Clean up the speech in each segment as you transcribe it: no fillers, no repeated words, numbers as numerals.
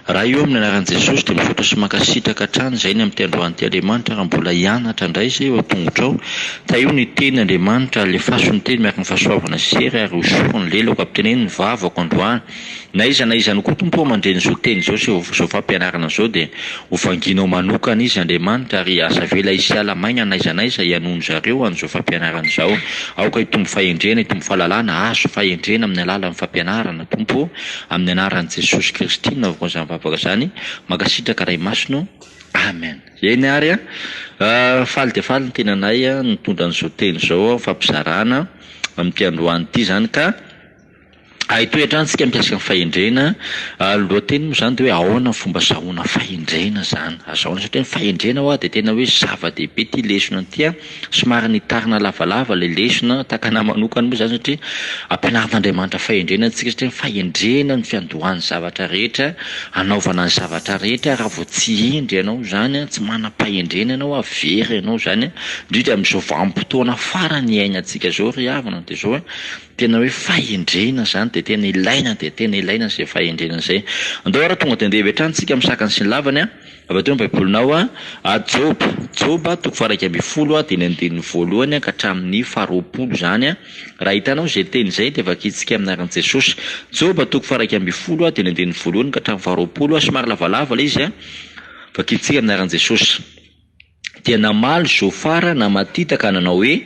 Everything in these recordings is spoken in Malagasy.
raha io amin'ny anaran'i Jesosy dia misaotra sy mankasitraka hatrany izay ny amin'ny tendroan'ity Andriamanitra raha mbola hianatra indray izay eo an-tongotra ao. Taio ny tenin'Andriamanitra alefaso ny teny miaraka ny fahasoavana sery ary hosorony lelako ampiteneny ny vavako androany. Na izany koa tompo mandreny izao teny izao izao fampianarana izao dia ho vanginao manokana izy Andriamanitra ary aza vela hisy alamaina n'aiza hianono zareo an'izao fampianarana izao. Aoka hitombo fahendrena, hitombo fahalalana, azo fahendrena amin'ny alalan'ny fampianarana tompo amin'ny anaran'i Jesosy Kristy naovako izany vavaka izany. Mankasitraka ray masino. Amen. Eny ary faly dia faly ny tenanay nitondra an'izao teny izao fampizarana amin'ity androany ity zany ka toetrany tsika mikasika ny fahendrena. Lohateny moa zany dia hoe ahoana fomba zahoana fahendrena zany. Azahoana satria ny fahendrena dia tena hoe zava-dehibe ty lesona ty somary nitarina lavalava le lesona takana manokana moa zany satria ampianarin'Andriamanitra fahendrena tsika satria ny fahendrena ny fiandohan'ny zavatra rehetra, anaovana ny zavatra rehetra. Raha vao tsy endry ianao zany, tsy manam-pahendrena ianao, avery ianao zany, indrindra amin'izao vanim-potoana farany iainantsika zao ry havana dia zao tena hoe fahendrena zany dia tena ilaina izay fahendrena izay. Andao raha tonga dia andeha hatrany tsika misakany sy ny lavany avy teo ny baibolinao Joba toko faha 1 dia ny andininy voalohany ka hatramin'ny faha 20 zany. Raha hitanao izay teny izay dia vakintsika amin'ny anaran'i Jesosy. Joba toko faha 1 dia ny andininy voalohany ka hatramin'ny faha 20 somary lavalava le izy vakintsika amin'ny anaran'i Jesosy. Dia namaly Zofara namatitaka nanao hoe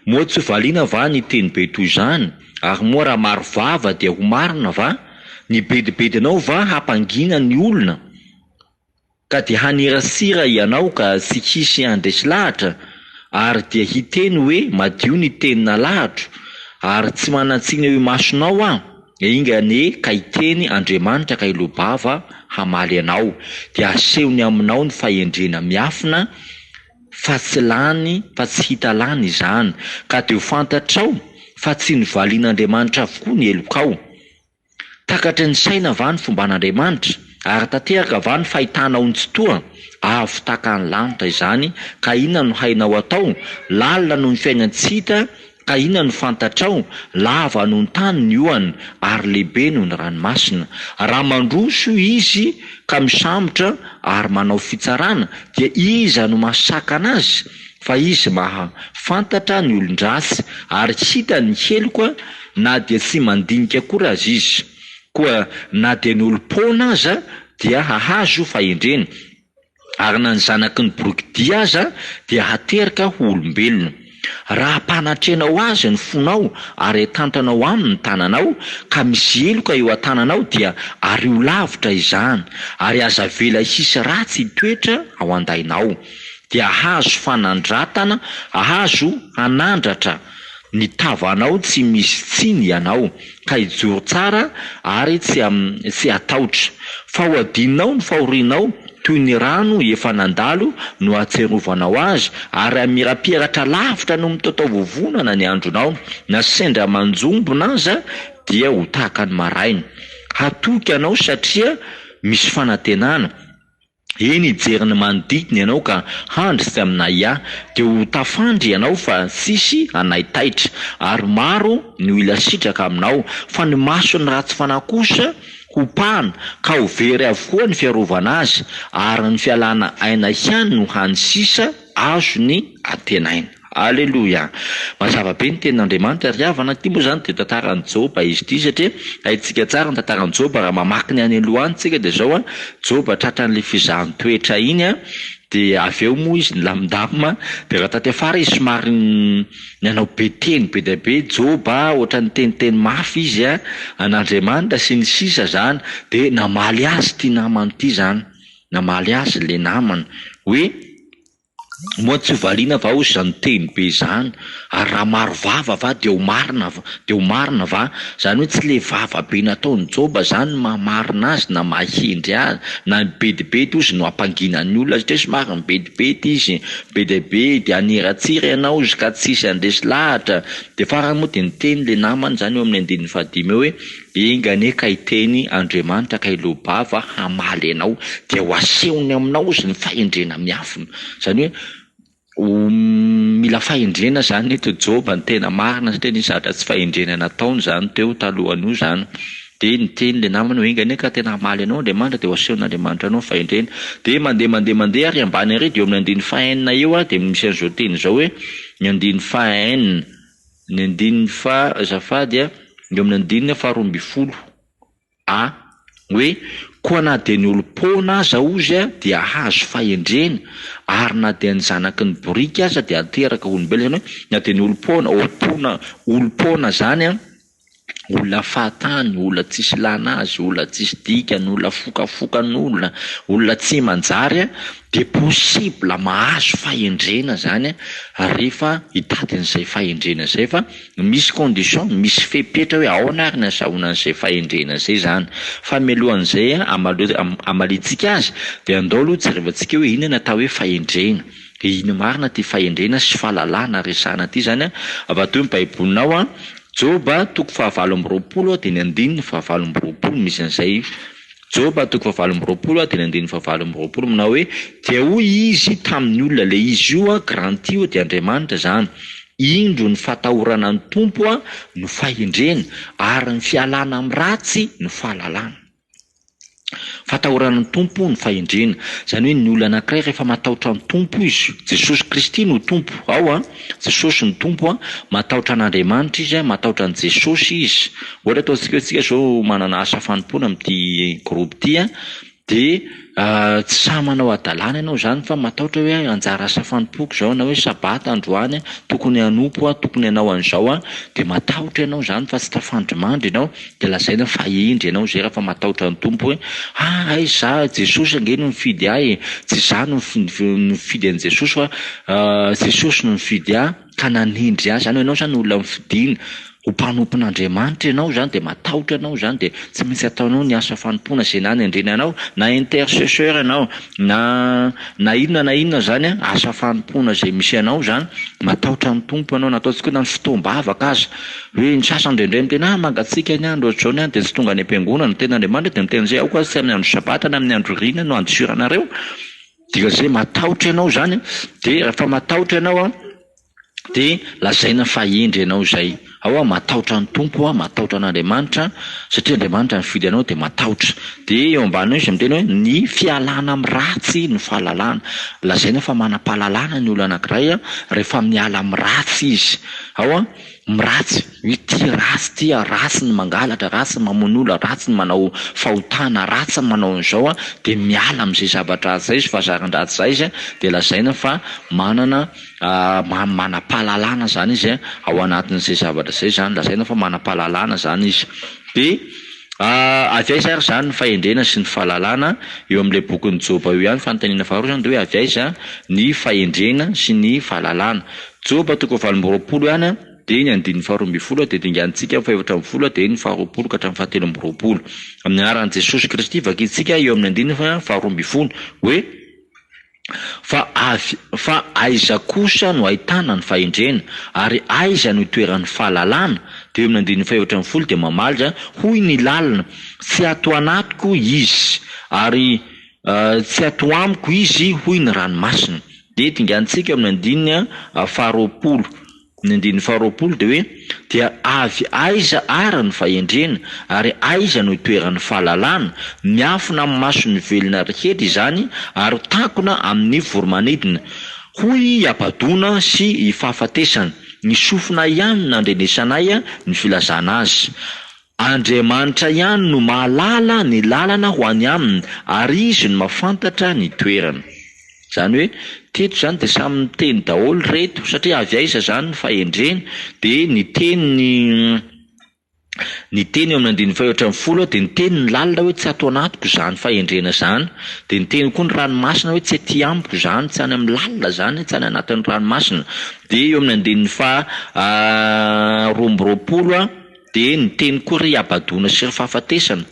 moa tsy valiana va ny teny be toy izany, ary moa raha maro vava dia ho marina va, ny bedibedinao va hampangina ny olona, ka dia hanirasira ianao ka tsy hisy andresy lahatra, ary dia hiteny hoe madio ny tenina lahatro, ary tsy manantsina eo masonao ingane ka hiteny Andriamanitra ka ilobava hamaly anao, dia asehony aminao ny fahendrena miafina fa tsy hita lany izany, ka dia ho fantatrao fa tsy ny valian'Andriamanitra avokoa ny elokao. Takatry ny saina va ny fomban'Andriamanitra, ary tanteraka va ny fahitanao ny tsotoa, avo takany lanitra izany, ka inona no hainao atao? Lalina no ny fiainantsika, ka inona no fantatrao? Lava no ny tany ny ohany, ary lehibe no ny ranomasina. Raha mandroso izy ka misambotra ary manao fitsarana, dia iza no mahasaka anazy? Fa izy mahafantatra ny olon-drasy, ary hita ny heloka, na dia tsy mandinika akory azy izy, koa na dia ny olo-pona aza dia hahazo fahendrena, ary na ny zanaky ny borokidia aza dia haterika ho olombelona. Raha mpanatrenao azy ny fonao ary tantanao aminy ny tananao, ka misy heloka eo an-tananao, dia ario lavitra izany, ary aza vela hisy ratsy toetra ao andainao, dia ahazo fanandratana, ahazo hanandratra ny tavanao, tsy misy tsiny ianao, ka hijoro tsara ary tsy ataotra. Fa ho adinao ny fahorianao toy ny rano efa nandalo no atserovanao azy, ary amirapiratra lavitra no mitaotao vovonana ny andronao, na sendra manjombona aza dia ho tahaka ny maraina. Hatoky anao satria misy fanantenana, eny ijeriny manodidina ianao ka handry sy aminay dia ho tafandry ianao fa sisy anaitaitra, ary maro ny ilasitraka aminao, fa ny masony ratsy fanahy kosa hopahana, ka ho very avokoa ny fiarovana azy, ary ny fialana aina ihany no hany sisa azo ny antenaina. Aleloia. Mazava be ny tenin'Andriamanitra ry havana. Ty moa zany dia tantaran'i Joba izy ity, satria haintsika tsara ny tantaran'i Joba raha mamaky ny any alohany tsika dia zao Joba tratran'le fizahany toetra iny dia avy eo moa izy nilamindamina, dia raha taty afara izy somary nanao be teny be dia be Joba, ohatra ny teniteny mafy izy an'Andriamanitra sy ny sisa zany, dia namaly azy ty namany ity zany, namaly azy le namany hoe moa tsy valiana va ozy zany teny be zany, ary raha maro vava va dia ho marina va, zany hoe tsy le vava be nataon'ny Joba zany mamarina azy na mahindry azy, na bedibedy ozy no ampanginan'ny olona, satria somary bedibedy izy, be dia be dia haniratsira ianao izy ka tsisy andresy lahatra. Dia farany moa dia niteny le namany zany eo amin'ny 15 hoe ingane ka hiteny Andriamanitra ka ilobava hamaly anao, dia ho asehony aminao izy ny fahendrena miafina. Zany hoe mila fahendrena zany eto Joba ny tena marina, satria nisy zavatra tsy fahendrena nataony zany teo talohany io zany. dia niteny le namany hoe ingane ka tena hamaly anao Andriamanitra dia ho asehon'Andriamanitra anao fahendrena. Dia mandeha ary ambany ary dia eo amin'ny 1 eo dia misy an'izao teny izao hoe ny 1 ny 1 azafady eo amin'ny 1 hoe koa na dia ny olom-pona aza ozy dia hazo fahendrena ary na dia ny zanaky ny borika aza dia ateraka olombelona. Na dia ny olom-pona zany olona fahatany, olona tsisy lanazy, olona tsisy dikany, olona fokafokan'olona, olona tsy manjary dia possible mahazo fahendrena zany rehefa hitadin'izay fahendrena izay, fa misy condition, misy fepetra hoe ahoana ary ny azahoana an'izay fahendrena izay zany. Fa mialohan'izay amalitsika azy dia andao aloha jerevantsika hoe inona natao hoe fahendrena, ino marina ty fahendrena sy fahalalana resahana ty zany avy ato ny baibolinao Joba 7:20 dia ny 9:20 misy an'izay. Joba 7:20 dia ny 9:20 manao hoe dia hoy izy tamin'ny olona le izy io garanty dia Andriamanitra zany, indro ny fatahorana ny tompo no fahendrena ary ny fialana amin'ny ratsy no fahalalana. Fatahorana ny tompo ny fahendrena zany hoe ny olona anankiray rehefa matahotra ny tompo izy, Jesosy Kristy no tompo Jesosy ny tompo matahotra an'Andriamanitra izy matahotra an' Jesosy izy. Ohatra ataontsika hoe tsika zao manana asa fanompoana amin'ity groupe ity dia tsy samy manao adalana ianao zany fa matahotra hoe anjara asa fanompoko zao na hoe sabata androany tokony hanompo tokony hanao an'izao dia matahotra ianao zany fa tsy tafandrimandry ianao dia lazaina fa indry ianao zay rehefa matahotra ny tompo hoe ay za Jesosy angeny mifidy ahy, tsy za no mifidy an' Jesosy fa Jesosy no mifidy ahy ka nanindry ahy zany ianao zany olona mifidiana ho mpanompon'Andriamanitra ianao zany dia matahotra ianao zany dia tsy maintsy ataonao ny asa fanompoana izay na nendrena anao na intercesseur ianao na inona zany asa fanompoana izay misy anao zany matahotra ny tompo ianao. Nataontsika hoe na ny fotoam-bavaka aza hoe ny sasany indraindray mitena mangatsika ny andro ohatr'izao dia tsy tonga any am-piangonana ny ten'Andriamanitra dia miteny izay ao koa tsy amin'ny andro sabata na amin'ny andro rina no andosiranareo dia zay matahotra ianao zany dia rehefa matahotra ianao dia lazaina fa indry ianao zay matahotra ny tompo matahotra an'Andriamanitra satria Andriamanitra mifidy anao dia matahotra. Dia eo ambany izy miteny hoe ny fialana amin'ny ratsy no fahalalana, lazaina fa manam-pahalalana ny olona anankiray rehefa miala amin'ny ratsy izy miratsy hoe ty ratsy ny mangalatra, ratsy ny mamono olona, ratsy ny manao fahotana, ratsy ny manao an'izao dia miala amin'izay zavatra ratsy zay izy fa zaran-dratsy zay izy dia lazaina fa manam-pahalalana zany izy ao anatin'izay zavatra zay zany, lazaina fa manam-pahalalana zany izy. Dia avy aiza ary zany ny fahendrena sy ny fahalalana eo amin'ilay bokin'ny Joba io ihany fanontaniana faharoa zany dia hoe avy aiza ny fahendrena sy ny fahalalana. Joba 7:20 ihany dia ny 2:20 dia dingantsika 4:20 dia ny 20 ka hatramin'ny 7:20 amin'ny anaran'i Jesosy Kristy vakintsika eo amin'ny 2:20 hoe fa aiza kosa no ahitana ny fahendrena ary aiza no itoeran'ny fahalalana. Dia eo amin'ny 2:20 dia mamaly hoy ny lalina tsy ato anatiko izy ary tsy ato amiko izy hoy ny ranomasina. Dia dingantsika eo amin'ny 2:20 ny 2:20 dia hoe dia avy aiza ary ny fahendrena ary aiza no itoeran'ny fahalalana, miafina amin'ny masony velona rehetra izany ary takona amin'ny voromanidina, hoy abadona sy hifahafatesana, ny sofina ihany nandrenesanay ny filazana azy. Andriamanitra ihany no mahalala ny lalana ho any aminy ary izy no mahafantatra ny toerana. Zany hoe teto zany dia samy miteny daholo reto satria avy aiza zany ny fahendrena dia ny teny eo amin'ny 2:20 dia ny teny ny lalina hoe tsy ato anatiko zany fahendrena zany, dia ny teny koa ny ranomasina hoe tsy aty amiko zany, tsy any amin'ny lalina zany, tsy any anatin'ny ranomasina. Dia eo amin'ny 2:20 dia ny teny koa ry abadona sy ry fahafatesana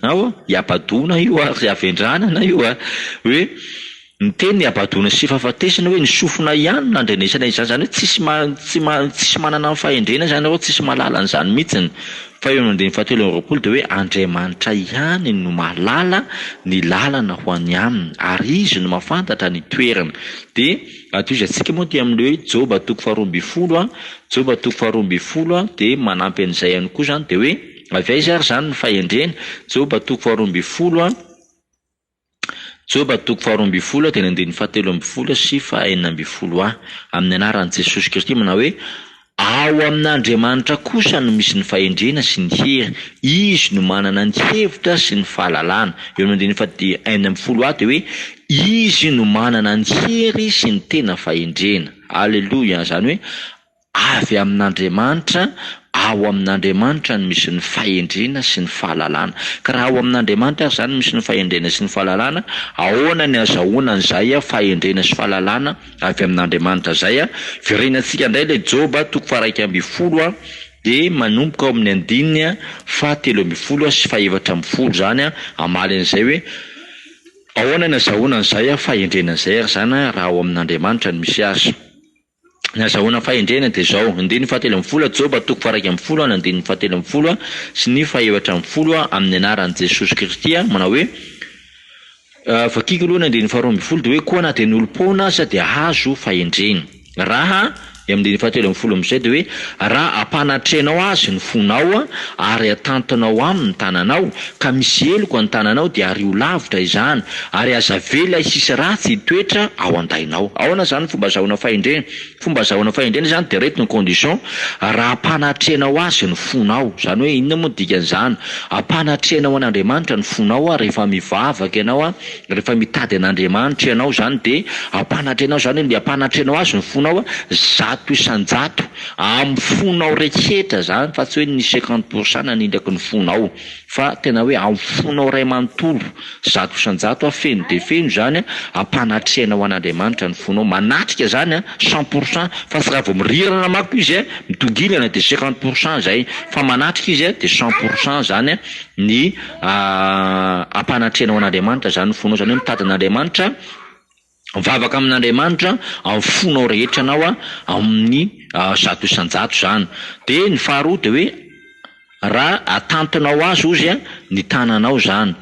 iabadona io ry avendranana io hoe ny teny abadona sy fahafatesana hoe ny sofina ihany nandrenesana izany, zany hoe tsisy manana ny fahendrena zany tsisy mahalala an'izany mihitsiny. Fa eo amin'ny 7:20 dia hoe Andriamanitra ihany no mahalala ny lalana ho any aminy ary izy no mahafantatra ny toerana. Dia ato izy antsika moa dia amin'ilay hoe Joba 2:20 Joba 2:20 dia manampy an'izay ihany koa zany dia hoe avy aiza ary zany ny fahendrena. Joba 2:20 Joba 2:20 dia nandiny 7:70 sy 9:40 amin'ny anaran'i Jesosy Kristy manao hoe ao amin'Andriamanitra kosa no misy ny fahendrena sy ny hery, izy no manana ny hevitra sy ny fahalalana. Eo nandiny 9:40 dia hoe izy no manana ny hery sy ny tena fahendrena. Alleluia. Zany hoe avy amin'Andriamanitra, ao amin'Andriamanitra no misy ny fahendrena sy ny fahalalana. Ka raha ao amin'Andriamanitra zany misy ny fahendrena sy ny fahalalana, ahoana ny azahoana an'izay fahendrena sy fahalalana avy amin'Andriamanitra zay? Verenantsika indray ilay Joba 1:20 dia manomboka ao amin'ny 3:13 sy 4:10 zany amaly an'izay hoe ahoana ny azahoana an'izay fahendrena zay zany raha ao amin'Andriamanitra no misy azy. Ny azahoana fahendrena dia zao: 4:13 Joba 1:20 4:13 sy ny 4:10 amin'ny anaran'i Jesosy Kristy manao hoe vakiko aloha 2:20 dia hoe koa na dia ny olom-pona aza dia azo fahendrena. Raha amin'ny 4:13 amin'izay dia hoe raha ampanatrenao azy ny fonao ary atantonao aminy tananao ka misy eloko ny tananao dia ario lavitra izany ary aza vela isisy ratsy hitoetra ao andainao. Ahoana zany fomba azahoana fahendrena? Fomba azahoana fahendrena zany dia reto ny condition: raha ampanatrenao azy ny fonao. Zany hoe inona moa dikan'izany? Ampanatrenao an'Andriamanitra ny fonao rehefa mivavaka ianao, rehefa mitady an'Andriamanitra ianao zany dia ampanatrenao zany hoe ampanatrenao azy ny fonao zato isan-jato amin'ny fonao rehetra zany, fa tsy hoe ny 50% nanindraky ny fonao, fa tena hoe amin'ny fonao ray manontolo zato isan-jato feno de feno zany ampanatrenao an'Andriamanitra ny fonao. Manatrika zany 100%, fa tsy raha vao mirirana mako izy mitongilana de 50% zay, fa manatrika izy de 100% zany ny ampanatrenao an'Andriamanitra zany ny fonao. Zany hoe mitady an'Andriamanitra, mivavaka amin'Andriamanitra amin'ny fonao rehetra anao amin'ny zato isan-jato zany. De ny faharoa de hoe raha atantonao azy ozy ny tananao zany.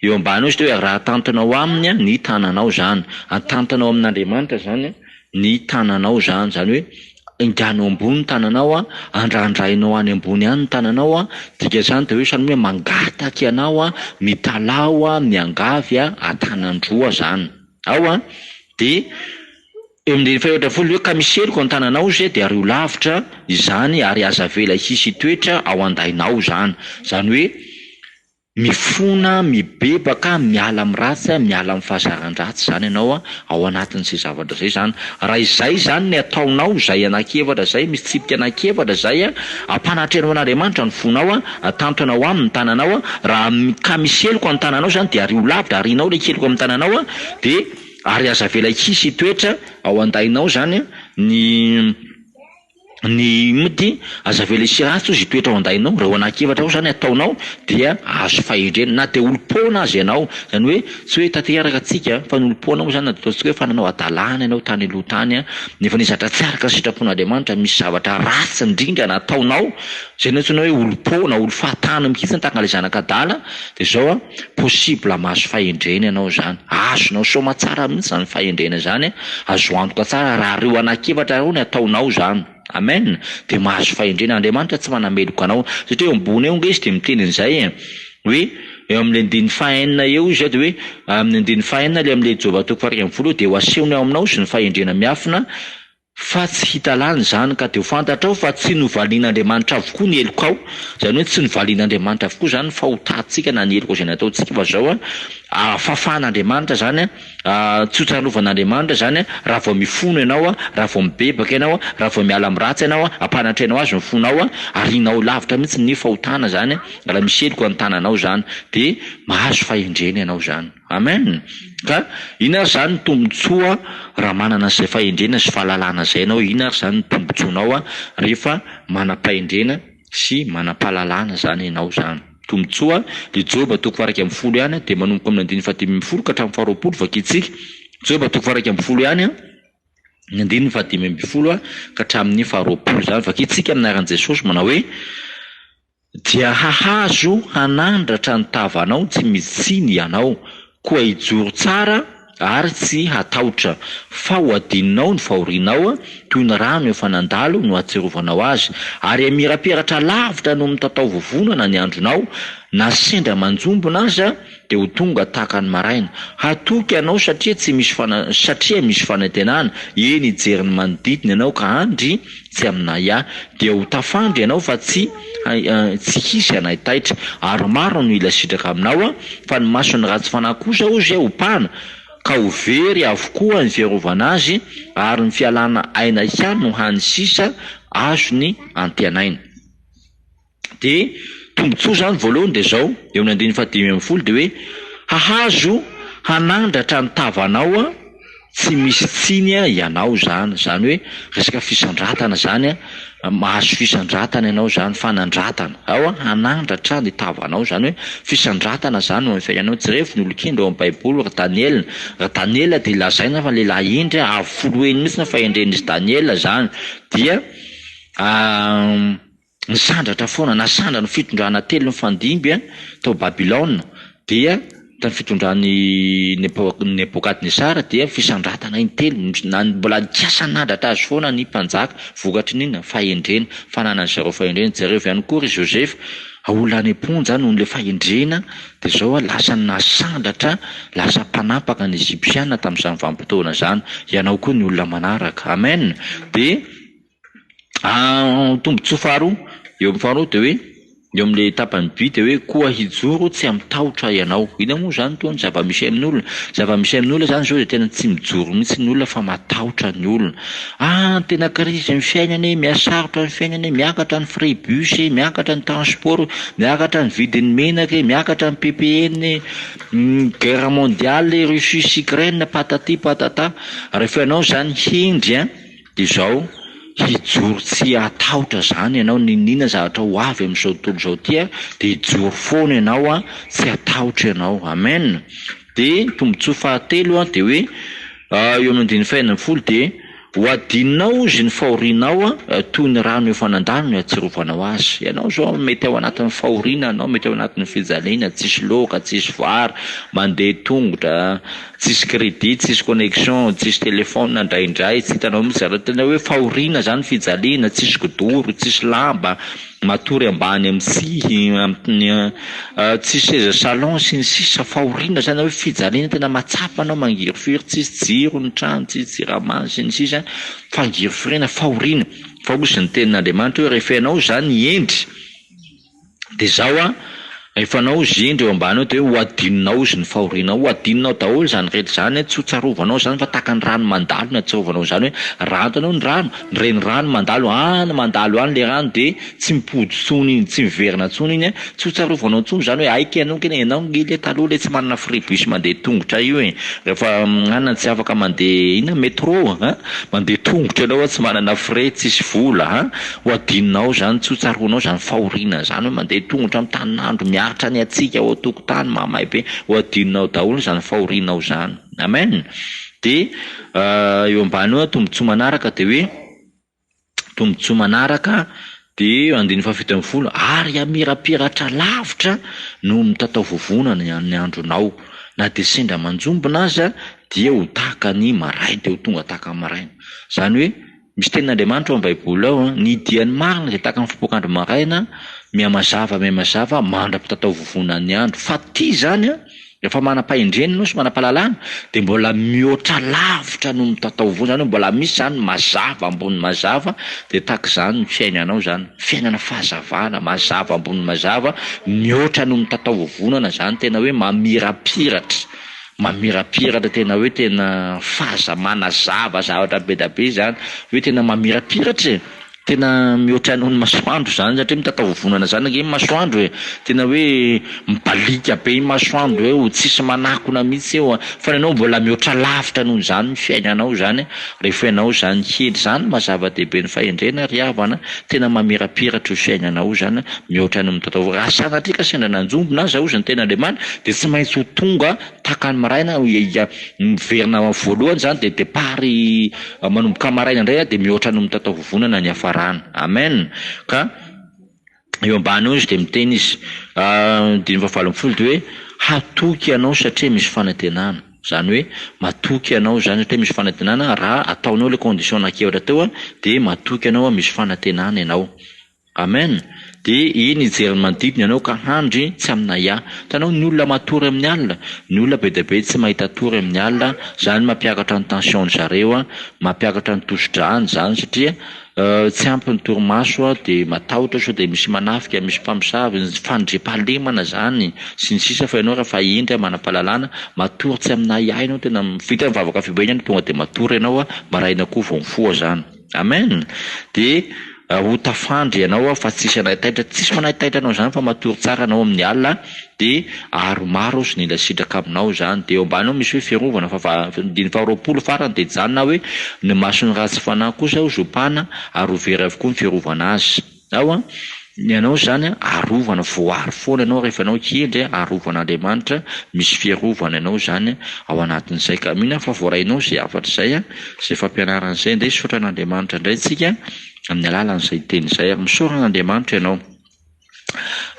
Eo ambany ozy de hoe raha atantonao aminy ny tananao zany. Atantonao amin'Andriamanitra zany ny tananao zany. Zany hoe inganao ambony ny tananao, andrandrainao any ambony any ny tananao, dikan'izany de hoe sany hoe mangataka ianao mitalao miangavy atanandroa zany. Ao de eo amin'ny 4:10 hoe ka misy eloko ny tananao izy dia ario lavitra izany ary aza vela hisy toetra ao andainao zany. Zany hoe mifona, mibebaka, miala amin'ny ratsy, miala amin'ny fahazaran-dratsy zany ianao ao anatin'izay zavatra zay zany. Raha izay zany ny ataonao, zay anankiefatra zay, misy tsipika anankiefatra zay ampanatrenao an'Andriamanitra ny fonao, atantonao amin'ny tananao, raha ka misy eloko ny tananao zany dia ario lavitra, arinao le keloko amin'ny tananao dia ary aza vela hisy toetra ao andainao zany ny mody aza vela hisy ratsy ozy toetra ao andainao. Raha ao anankiefatra ao zany ataonao dia azo fahendrena, na de olom-pona azy ianao. Zany hoe tsy hoe tanteraka atsika fa ny olom-pona moa zany ataontsika hoe fananao adalana ianao tany aloha tany nefa ny zatra tsy araka sitrapon'Andriamanitra, misy zavatra ratsy indrindra nataonao, zay ny antsoina hoe olom-pona, olo-fahatany mihitsy taka le zanak'adala, de zao possible mahazo fahendrena ianao zany. Azonao soma tsara mihitsy zany fahendrena zany, azo antoka tsara raha reo anankiefatra reo ny ataonao zany. Amen. De mahazo fahendrena. Andriamanitra tsy manameloka anao satria eo ambony eo izy de miteny an'izay hoe eo amin'ny 9:9 eo izy de hoe amin'ny 9:9 le amin'ny Joba 1:20 de ho asehony ao aminao sy ny fahendrena miafina fa tsy hita lany zany, ka de ho fantatrao fa tsy novalian'Andriamanitra avokoa ny eloko ao. Zany hoe tsy novalian'Andriamanitra avokoa zany fa ho tatsika na ny eloko izay nataontsika, fa zao fafan'Andriamanitra zany tsotsarovan'Andriamanitra zany raha vao mifono ianao, raha vao mibebaka ianao, raha vao miala amin'ny ratsy ianao, ampanatrenao azy ny fonao, arinao lavitra mihitsy ny fahotana zany raha misy eloko ny tananao zany, de mahazo fahendrena ianao zany. Amen. Ka ina zany tombontsoa raha manana izay fahendrena sy fahalalana zay ianao, ina zany tombontsoanao rehefa manam-pahendrena sy manam-pahalalana zany ianao zany. Tombontsoa le Joba 1:20 ihany de manomboka amin'ny 9:10 ka hatramin'ny 20 vakitsika. Joba 1:20 ihany 9:10 ka hatramin'ny 20 zany vakitsika amin'ny anaran'i Jesosy manao hoe dia hahazo hanandratra ny tavanao tsy mitsiny ianao, koa hijoro tsara ary tsy hatahotra fa ho adinonao ny fahorianao toy ny rano efa nandalo no atserovanao azy, ary amiraperatra lavitra no mitatao vovonana ny andronao, na sendra manjombona aza de ho tonga tahaka ny maraina. Hatoky ianao satria misy fanantenana, eny ijeriny manodidina ianao ka andry tsy aminay ahy, de ho tafandry ianao fa tsy hisy anay taitra. Ary maro no ila sitraka aminao fa ny masony ratsy fanahy kosa ozy ho pana, ka ho very avokoa ny fiarovana azy, ary ny fialana aina ihany no hany sisa azo ny antenaina. De tombontsoa zany voalohany de zao, eo amin'ny andiny fahadimy ambin'ny folo de hoe hahazo hanandratra ny tavanao tsy misy tsiny ianao zany hoe resaka fisandratana zany mahazo fisandratana ianao zany, fanandratana ao hanandratra ny tavanao zany hoe fisandratana zany no fiainanao. Jerefy ny olon-kindro ao amin'ny baiboly Daniela de lazaina fa lehilahy indry avy foloeny mihitsy fa endren'izy Daniela zany, dia nisandratra foana, nasandra ny fitondrana telo ny fandimby tao Babilôna, dia tany fitondran'ny Nebokadnesara dia fisandratana intelo, mbola nikiasa nandratra azy foana ny mpanjaka vokatry n'inona fahendrena, fananany zareo fahendrena. Jereo ihany koa ry Joseph olona any amponja noho le fahendrena, de zao lasa nasandratra, lasa mpanampaka ny Egyptiana tamin'izany vanim-potoana zany. Ianao koa ny olona manaraka, amen. De tombontsoa faharoa, eo amin'ny faharoa de hoe eo amin'le tapany by de hoe koa hijoro tsy amitahotra ianao. Ina moa zany toa ny zava-misy amin'ny olona zany zao de tena tsy mijoro mihitsy ny olona fa matahotra ny olona. Tena crise ny fiainany, miasarotra ny fiainany, miakatra ny fribus, miakatra ny transport, miakatra ny vidin'ny menaka, miakatra ny PPN, guerre mondiale, Russie sy Ukraine, patati patata. Rehefa ianao zany hindry de zao hijoro tsy atahotra zany ianao, ninina zavatra ho avy amin'izao tontolo zao tia de hijoro foana ianao tsy atahotra ianao, amen. De tombontsoa fahatelo de hoe eo amin'ny andiny faha 40 de ho adininao izy ny fahorianao toy ny rano efa nandalo no atserovanao azy. Ianao zao mety ao anatin'ny fahoriana, anao mety ao anatin'ny fijaliana, tsisy loka, tsisy vary, mandeha tongotra, tsisy crédit, tsisy connexion, tsisy téléphone ndraindray, tsy hitanao mihitsy zareo, tena hoe fahoriana zany fijaliana, tsisy godoro, tsisy lamba, matory ambany amin'ny tsihy, tsisy seza salon sy ny sisa, fahoriana zany hoe fijaliana, tena matsapa anao mangirifiry, tsisy jiro ny trano, tsisy jiramany sy ny sisa, fangirifirina, fahoriana. Fa ozy ny tenin'Andriamanitra hoe rehefa ianao zany endry de zao rehefa anao izy endry eo ambany ao de hoe ho adininao izy ny fahorianao, ho adininao daholo zany rehetra zany tsy ho tsarovanao zany fa tahaka ny rano mandalo no atsarovanao zany hoe rantanao ny rano, reny rano mandalo mandalo any le rano de tsy mipody tsony iny, tsy miverina tsony iny, tsy ho tsarovanao tsony zany hoe aiky ianao kena ianao ngile taloha le tsy manana fribus mandeha tongotra io rehefa anana tsy afaka mandeha ina métro mandeha tongotra ianao tsy manana frais, tsisy vola ho adininao zany, tsy ho tsaroanao zany fahoriana zany hoe mandeha tongotra amin'ny tanin'andro miaritra ny atsika ao an-tokotany mamay be, ho adininao daholo zany fahorianao zany, amen. De eo ambany eo tombontsoa manaraka de hoe tombontsoa manaraka de andiny fahafito ambin'ny folo, ary amirapiratra lavitra no mitatao vovonana ny andronao, na de sendra manjombona aza dia ho tahaka ny maraina, de ho tonga tahaka ny maraina. Zany hoe misy tenin'Andriamanitra ao amin'ny baiboly ao ny dian'ny marina de tahaka ny fipoakandro maraina, mihamazava mandra-pitatao vovonan'ny andro. Fa ty zany rehefa manam-pahendrena ianao sy manam-pahalalana de mbola mihoatra lavitra no mitatao vovona, zany mbola misy zany mazava ambony mazava, de tahaka zany ny fiainanao zany, fiainana fahazavana, mazava ambony mazava, mihoatra no mitatao vovonana zany, tena hoe mamirapiratra, tena hoe tena fahazamana zavatra be da be zany, hoe tena mamirapiratra tena mihoatra noho ny masoandro zany, satria mitatao vovonana zany iny masoandro tena hoe mibalika be iny masoandro ho tsisy manakona mihitsy eo, fa ianao mbola mihoatra lavitra noho zany ny fiainanao zany rehefa ianao zany hely zany mazava-dehibe ny fahendrena ry havana, tena mamirapiratra io fiainanao zany, mihoatra no mitatao vovonana. Raha sanatria ka sendra nanjombona aza ozy ny tenin'Andriamanitra de tsy maintsy ho tonga tahaka ny maraina, miverina voalohany zany de départ manomboka maraina indray de mihoatra no mitatao vovonana ny hafarana, amen. Ka eo ambany eo izy de miteny izy dimy fahavalo ambin'ny folo de hoe hatoky ianao satria misy fanantenana. zany hoe matoky ianao zany satria misy fanantenana raha ataonao le condition nakevitra teo dia matoky ianao misy fanantenana ianao. Amen. Dia iny ijeriny manodidina ianao ka handry tsy amina ia. Hitanao ny olona matory amin'ny alina, ny olona be dia be tsy mahita tory amin'ny alina, zany mampiakatra ny tension zareo mampiakatra ny tosi-drano zany satria tsy ampy ny torimaso dia matahotra sao dia misy manafika, misy mpamosavy, ny fandriam-pahalemana zany sy ny sisa fa ianao rehefa indry manam-pahalalana matory tsy amina ia ianao tena vita mivavaka fibeany tonga dia matory ianao maraina koa vao mifoha zany. Amen. Dia ho tafandry ianao fa tsisy anahitaitra, tsisy manahitaitra anao zany fa matory tsara anao amin'ny alina dia aromaro sy nila sitraka aminao zany. Dia eo ambany ao misy hoe fiarovana fa 20 farany dia janona hoe ny masony ratsy fanahy kosa zopana ary ho very avokoa ny fiarovana azy. Ao ianao zany arovana voary foana ianao rehefa ianao kendry arovan'Andriamanitra misy fiarovana ianao zany ao anatin'izay ka mihina fa voarainao izay afatra izay izay fampianaran'izay andeha hisaotra an'Andriamanitra indray tsika amin'ny alalan'izay teny izay misaotra an'Andriamanitra ianao.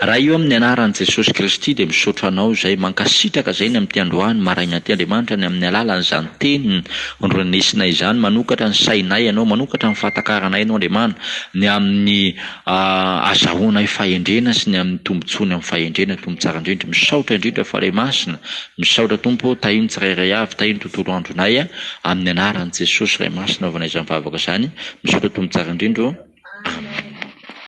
Raha io amin'ny anaran'i Jesosy Kristy dia misaotra anao izay mankasitraka izay ny amin'ity androany maraina ty Andriamanitra ny amin'ny alalan'izany teniny ndronesinay izany manokatra ny sainay ianao, manokatra ny fahatakaranay ianao Andriamanitra ny amin'ny azahoanay fahendrena sy ny amin'ny tombontsoany amin'ny fahendrena tombo tsara indrindra. Misaotra indrindra fa ray masina, misaotra tompo tahiny tsirairay avy tahiny tontolo andronay amin'ny anaran'i Jesosy ray masina vaonay izany vavaka izany misaotra tombo tsara indrindra.